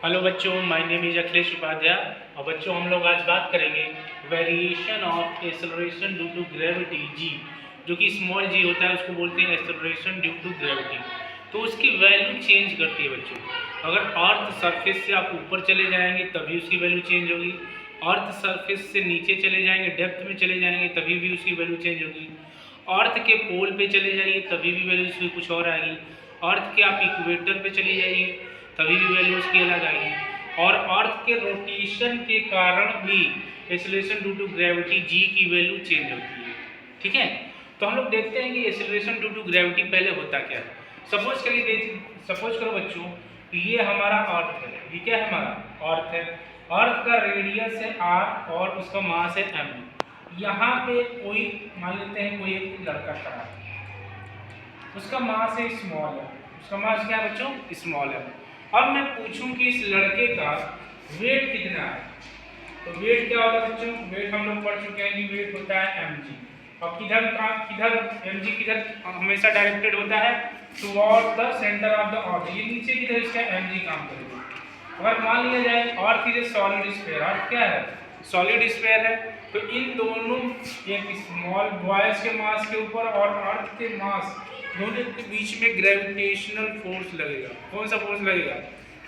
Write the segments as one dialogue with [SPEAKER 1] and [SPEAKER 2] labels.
[SPEAKER 1] Hello बच्चों, my name is Akhilesh Upadhyay. और बच्चों, हम लोग आज बात करेंगे variation of acceleration due to gravity g. जो कि स्मॉल जी होता है उसको बोलते हैं एक्सेलरेशन ड्यू टू ग्रेविटी। तो उसकी वैल्यू चेंज करती है बच्चों। अगर अर्थ सरफेस से आप ऊपर चले जाएंगे तभी उसकी वैल्यू चेंज होगी। अर्थ सरफेस से नीचे चले जाएंगे, डेप्थ में चले जाएंगे तभी भी उसकी वैल्यू चेंज होगी। अर्थ के पोल पे चले जाइए तभी भी वैल्यू उसकी कुछ और आएगी। अर्थ के आप इक्वेटर पे चले जाइए तभी भी वैल्यू उसकी अलग आएगी। और अर्थ के रोटेशन के कारण भी एक्सेलरेशन ड्यू टू ग्रेविटी जी की वैल्यू चेंज होती है। ठीक है, तो हम लोग देखते हैं कि एक्सेलरेशन ड्यू टू ग्रेविटी पहले होता क्या है। सपोज करो बच्चों, ये हमारा अर्थ है। ये क्या है? हमारा अर्थ है। अर्थ का रेडियस है आर और उसका मास है एम। यहाँ पे कोई मान लेते हैं कोई एक लड़का खड़ा है, उसका मास है स्मॉल है। उसका मास क्या है बच्चों? स्मॉल है। अब मैं पूछूं कि इस लड़के का वेट कितना है, तो वेट क्या होता है बच्चों? वेट हम लोग पढ़ चुके हैं कि वेट होता है mg। और किधर mg किधर हमेशा डायरेक्टेड होता है? Toward the centre of the अर्थ। ये नीचे की तरफ इसका mg काम करेगा। अगर मान लिया जाए earth is a solid sphere, earth क्या है? सॉलिड स्फीयर है। तो इन दोनों, एक स्मॉल बॉयज के मास के ऊपर और अर्थ के मास दोनों के बीच में ग्रेविटेशनल फोर्स लगेगा। कौन सा फोर्स लगेगा?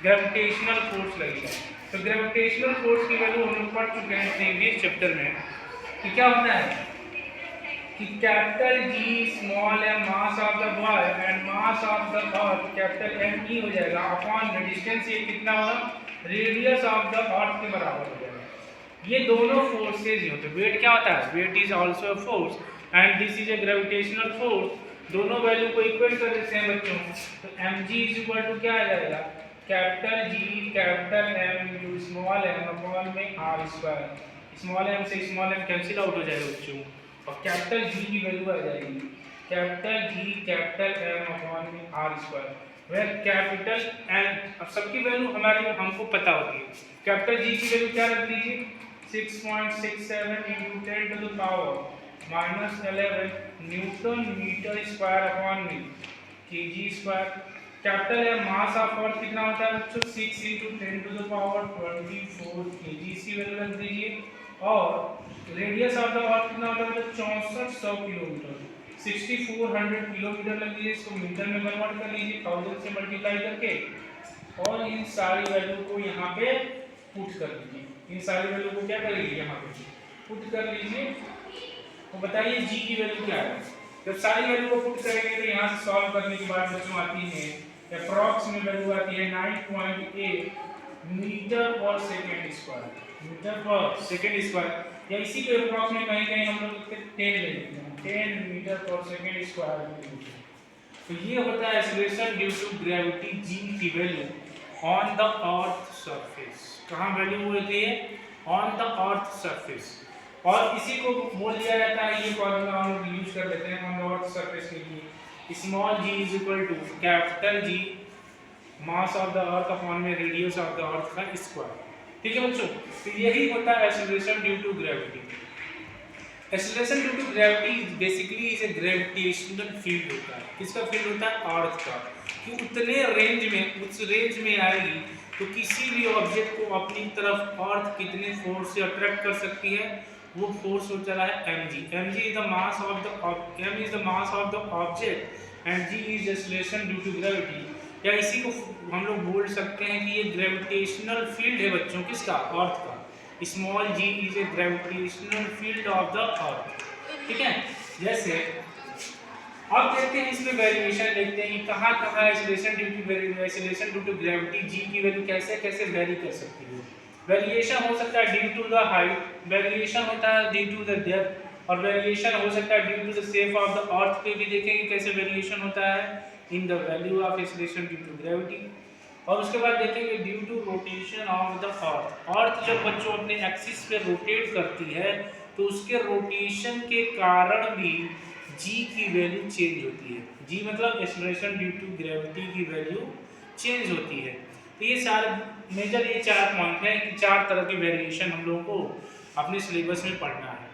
[SPEAKER 1] ग्रेविटेशनल फोर्स लगेगा। तो ग्रेविटेशनल फोर्स की वैल्यू हम लोग पढ़ चुके हैं प्रीवियस चैप्टर में कि क्या होता है कि capital G small M mass of the boy and mass of the earth capital M E हो जाएगा अपॉन डिस्टेंस। ये कितना होगा? रेडियस ऑफ द अर्थ के बराबर हो जाएगा। ये दोनों फोर्सेज ही होते हैं। वेट क्या होता है? Weight is also a force and this is a gravitational force. दोनों वैल्यू को इक्वल कर देते हैं बच्चों। तो mg इज इक्वल टू क्या आ जाएगा? Capital G capital M into small M upon में आर स्क्वायर। स्मॉल एम से स्मॉल एम कैंसिल आउट हो जाएगा बच्चों, और कैपिटल जी की वैल्यू आ जाएगी capital G capital M upon में आर स्क्वायर। वह कैपिटल एम, अब सबकी वैल्यू हमको पता होती है। कैपिटल जी की वैल्यू क्या रख दीजिए? 6.67 into 10 to the power -11 newton meter square upon में केजी स्क्वायर। कैपिटल है मास ऑफ अर्थ कितना होता है बच्चों? 6 into 10 to the power 24 kg. इसकी वैल्यू रख दीजिए। और रेडियस ऑफ द अर्थ कितना होता है? 6400 किलोमीटर, 6400 किलोमीटर लग दीजिए। इसको मीटर में कन्वर्ट कर लीजिए 1000 से मल्टीप्लाई करके, और इन सारी वैल्यू को यहाँ पे पुट कर लीजिए। इन सारी वैल्यू को क्या करेंगे? यहाँ पे पुट कर लीजिए। तो बताइए जी की वैल्यू क्या है? जब सारी वैल्यू को पुट करेंगे तो यहाँ से सॉल्व करने के बाद बच्चों आती है अप्रॉक्स में वैल्यू आती है 9.8 मीटर पर सेकंड स्क्वायर। मीटर पर सेकंड स्क्वायर, या इसी के अप्रॉक्स में कहीं कहीं हम लोग 10 ले लेते हैं, 10 मीटर पर सेकंड स्क्वायर। तो ये होता है एक्सेलरेशन ड्यू टू ग्रेविटी जी की value on the earth surface. कहाँ वैल्यू होती है? On the earth surface. और इसी को बोल दिया जाता है, ये फॉर्मूला हम लोग यूज कर लेते हैं ऑन द अर्थ सरफेस के लिए। Small G is equal to capital G mass of the earth upon में रेडियस ऑफ द अर्थ का स्क्वायर। ठीक है बच्चों, तो यही होता है acceleration due to gravity. Acceleration due to gravity basically is a gravitational field होता है। किसका फील्ड होता है? अर्थ का। कि उतने रेंज में, उस रेंज में आएगी तो किसी भी ऑब्जेक्ट को अपनी तरफ अर्थ कितने फोर्स से अट्रैक्ट कर सकती है, वो फोर्स हो चला है mg। mg is the mass of the m is the mass of the object and g is acceleration due to gravity। या इसी को हम लोग बोल सकते हैं कि ये ग्रेविटेशनल फील्ड है बच्चों, किसका? अर्थ का। Small g is a gravitational field of the earth। ठीक है, जैसे अब देखते हैं इसमें वेरिएशन, देखते हैं कि कहाँ कहाँ एक्सेलरेशन ड्यू टू ग्रेविटी जी की वैल्यू कैसे कैसे वेरी कर सकती है। वेरिएशन हो सकता है due to the height, variation होता है ड्यू टू द डेप्थ, और वेरिएशन हो सकता है due to the shape of the earth पे भी देखेंगे कैसे वेरिएशन होता है in the value of acceleration due to gravity. और उसके बाद देखेंगे due to rotation of the earth. Earth जब बच्चों अपने एक्सिस पे रोटेट करती है तो उसके रोटेशन के कारण भी जी की वैल्यू चेंज होती है। जी मतलब एक्सेलरेशन ड्यू टू ग्रेविटी की वैल्यू चेंज होती है। तो ये सारे मेजर ये 4 पॉइंट हैं कि 4 तरह की वेरिएशन हम लोगों को अपने सिलेबस में पढ़ना है,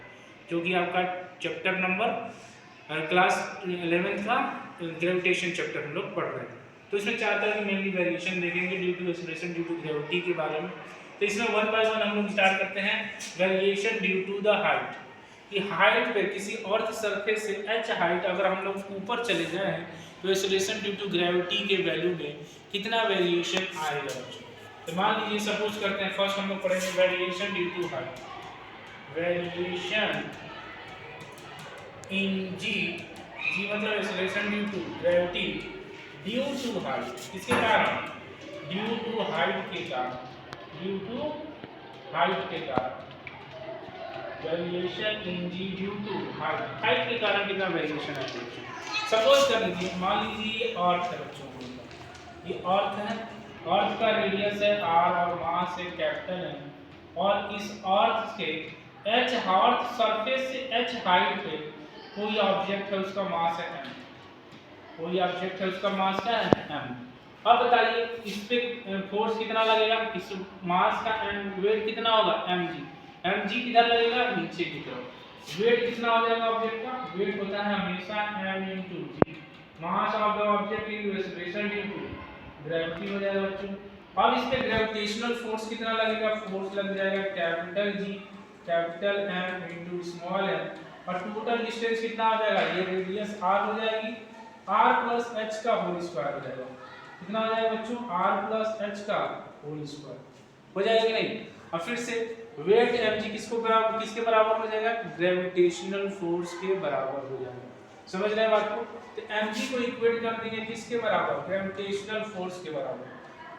[SPEAKER 1] जो कि आपका चैप्टर नंबर क्लास 11 का ग्रेविटेशन चैप्टर हम लोग पढ़ रहे हैं। तो इसमें 4 तरह की मेनली वेरिएशन देखेंगे due to acceleration due to gravity के बारे में। तो इसमें वन बाय वन हम लोग स्टार्ट करते हैं। Variation due to the height, कि हाइट पे किसी अर्थ सरफेस से h हाइट अगर हम लोग ऊपर चले जाए तो एक्सेलरेशन ड्यू टू ग्रेविटी के वैल्यू में कितना वेरिएशन आएगा। तो मान लीजिए सपोज करते हैं, फर्स्ट हम लोग पढ़ेंगे variation due to height. Variation in g, g मतलब acceleration due to gravity due to height, किसके कारण, ड्यू टू हाइट के कारण, ड्यू टू हाइट के कारण, variation in g due to height, height के कारण कितना वेरिएशन है बच्चों। सपोज कर लीजिए, मान लीजिए ये अर्थ है बच्चों, ये अर्थ है, अर्थ का रेडियस है r और मास है कैपिटल M, और इस अर्थ के h अर्थ सरफेस से h हाइट पे कोई ऑब्जेक्ट है उसका मास है m, कोई ऑब्जेक्ट है उसका मास क्या है m। अब बताइए इस पे फोर्स कितना लगेगा, इस मास का m वेट कितना होगा mg, mg किधर लगेगा नीचे की तरफ। वेट कितना हो जाएगा ऑब्जेक्ट का, वेट होता है हमेशा m into g, mass of the object into acceleration due to gravity हो जाएगा बच्चों। अब इस पे ग्रेविटेशनल फोर्स कितना लगेगा, फोर्स लग जाएगा capital G capital M into small m, और टोटल डिस्टेंस कितना हो जाएगा, ये रेडियस r हो जाएगी, r प्लस h का होल स्क्वायर हो जाएगा। कितना हो जाएगा बच्चों, r प्लस h का होल स्क्वायर हो जाएगा कि नहीं। और फिर से वेट mg किसके बराबर हो जाएगा, ग्रेविटेशनल फोर्स के बराबर हो जाएगा। समझ रहे हैं बात को। तो mg को इक्वेट कर देंगे किसके बराबर, ग्रेविटेशनल फोर्स के बराबर,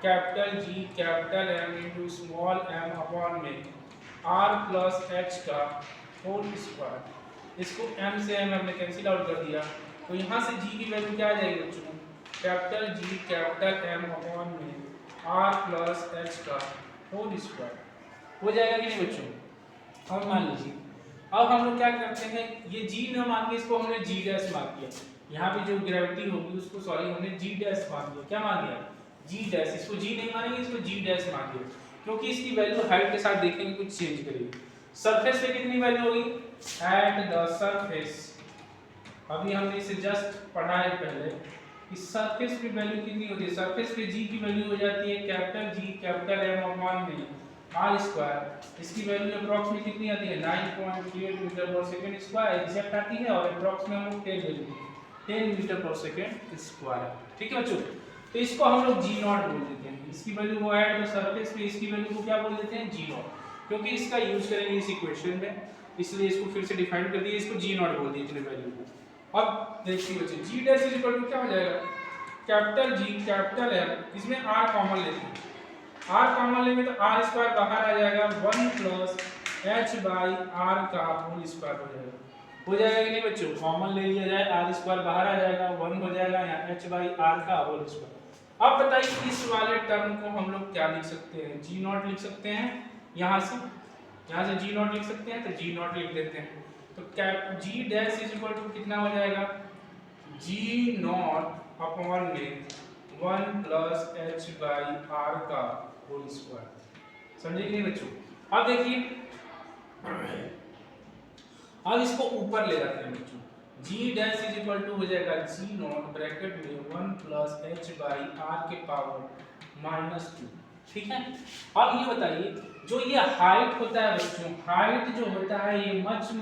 [SPEAKER 1] capital G capital M into small m upon में r प्लस h का होल स्क्वायर। इसको m से m हमने कैंसिल आउट कर दिया, तो यहाँ से g की वैल्यू क्या आ जाएगी बच्चों, capital G capital M upon में r प्लस h का होल स्क्वायर हो जाएगा कि नहीं बच्चों। अब मान लीजिए, अब हम लोग क्या करते हैं, ये g न मान के इसको हमने g डैश मान दिया, यहाँ पे जो ग्रेविटी होगी उसको सॉरी हमने g डैश मान दिया, क्या मान दिया g डैश, इसको g नहीं मानेंगे इसको g डैश मान दिया, क्योंकि इसकी वैल्यू हाइट के साथ देखेंगे कुछ चेंज करेगी। सरफेस पे कितनी वैल्यू होगी, एट द सरफेस, अभी हमने इसे जस्ट पढ़ा है पहले, इस सरफेस पे वैल्यू कितनी होती है, सरफेस पे g की वैल्यू हो जाती है capital G capital M upon में r स्क्वायर। इसकी वैल्यू अप्रॉक्स कितनी आती है 9.38 मीटर पर सेकंड स्क्वायर एग्जैक्ट आती है, और अप्रॉक्स में हम लोग 10 ले लेते हैं 10 मीटर पर सेकंड स्क्वायर। ठीक है बच्चों, तो इसको हम लोग g नॉट बोल देते हैं, इसकी वैल्यू वो ऐड द सरफेस पे, इसकी वैल्यू को क्या बोल देते हैं g नॉट, क्योंकि इसका यूज करेंगे इस इक्वेशन में, इसलिए इसको फिर से डिफाइन कर दिए, इसको g नॉट बोल दिए इतने वैल्यू को। अब देखिए बच्चों g dash is equal to क्या हो जाएगा, कैपिटल G कैपिटल M, इसमें r कॉमन लेते हैं, r कॉमन लेंगे तो r स्क्वायर बाहर आ जाएगा 1 प्लस h बाई r का होल स्क्वायर हो जाएगा, हो जाएगा कि नहीं बच्चों, कॉमन ले लिया जाए r स्क्वायर बाहर आ जाएगा 1 हो जाएगा यहाँ h बाई r का होल स्क्वायर। अब बताइए इस वाले टर्म को हम लोग क्या लिख सकते हैं, g नॉट लिख सकते हैं, यहाँ से g नॉट लिख सकते हैं, तो g नॉट लिख देते हैं, तो cap g dash is equal to कितना हो जाएगा, g नॉट अपॉन में 1 प्लस h बाई r का होल स्क्वायर। समझे कि नहीं बच्चों। अब देखिए, अब इसको ऊपर ले जाते हैं बच्चों, g dash is equal to हो जाएगा g नॉट ब्रैकेट में 1 प्लस h बाई r के पावर -2। ठीक है। अब ये बताइए, जो ये हाइट होता है बच्चों, हाइट जो होता है ये much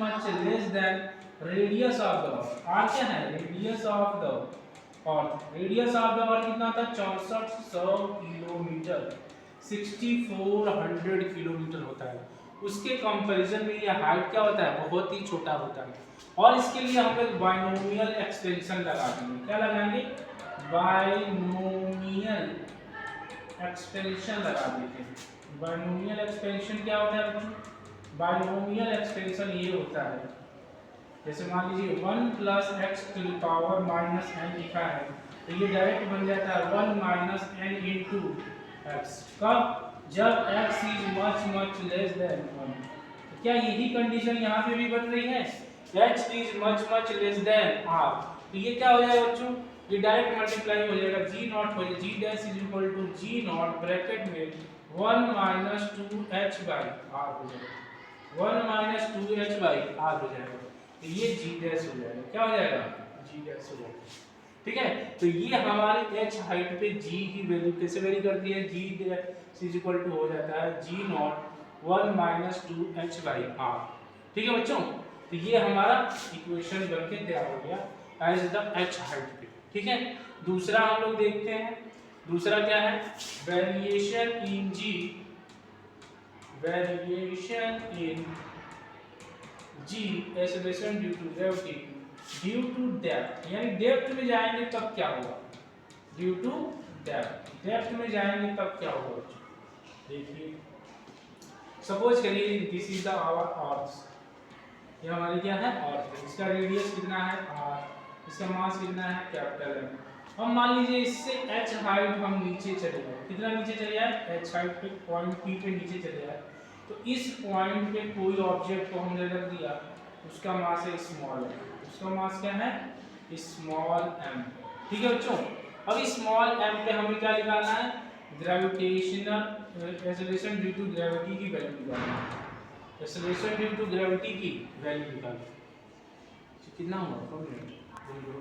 [SPEAKER 1] less than radius of the earth. r क्या है, radius of the earth, radius of the अर्थ कितना होता है 6400 किलोमीटर, 6400 किलोमीटर होता है, उसके कंपैरिजन में ये हाइट क्या होता है, बहुत ही छोटा होता है। और इसके लिए हम लोग बाइनोमियल एक्सपेंशन लगा देंगे, क्या लगाएंगे, बाइनोमियल एक्सपेंशन लगा देते हैं। बाइनोमियल एक्सपेंशन क्या होता है बच्चों, बाइनोमियल एक्सपेंशन ये होता है, जैसे मान लीजिए 1 plus x to the power minus n लिखा है, तो ये डायरेक्ट बन जाता है 1 माइनस n इंटू x, कब, जब x is much less than 1। तो क्या यही कंडीशन यहाँ पे भी बन रही है, x is much less than r, तो ये क्या हो जाएगा बच्चों, ये डायरेक्ट मल्टीप्लाई हो जाएगा, g नॉट हो जाएगा, g dash is equal to g not bracket में 1 माइनस 2h बाई r हो जाएगा, 1 माइनस 2h बाई r हो जाएगा, तो ये g डैश हो जाएगा, क्या हो जाएगा, g डैश हो जाएगा। ठीक है। तो ये हमारी h हाइट पे g की वैल्यू कैसे वेरी करती है, g इज इक्वल टू हो जाता है g not 1 minus 2h by r। ठीक है बच्चों, तो ये हमारा इक्वेशन बनके तैयार हो गया एज द h हाइट पे। ठीक है, दूसरा हम लोग देखते हैं, दूसरा क्या है, variation in g, variation in g acceleration due to gravity due to depth, यानी डेप्थ में जाएंगे तब क्या होगा, ड्यू टू डेप्थ, डेप्थ में जाएंगे तब क्या होगा। देखिए सपोज करिए this is the our earth, ये हमारी क्या है अर्थ, इसका रेडियस कितना है r, इसका मास कितना है कैपिटल M। हम मान लीजिए इससे h हाइट हम नीचे चले गए, कितना नीचे चले जाए, h हाइट पे पॉइंट P पे नीचे चले जाए, तो इस पॉइंट पे कोई ऑब्जेक्ट को हमने रख दिया, उसका मास है स्मॉल m, उसका मास क्या है स्मॉल m। ठीक है बच्चों, अब स्मॉल m पे हमें क्या निकालना है, gravitational acceleration due to gravity की वैल्यू निकालना है, एक्सेलरेशन ड्यू टू ग्रेविटी की वैल्यू निकालना है। कितना हुआ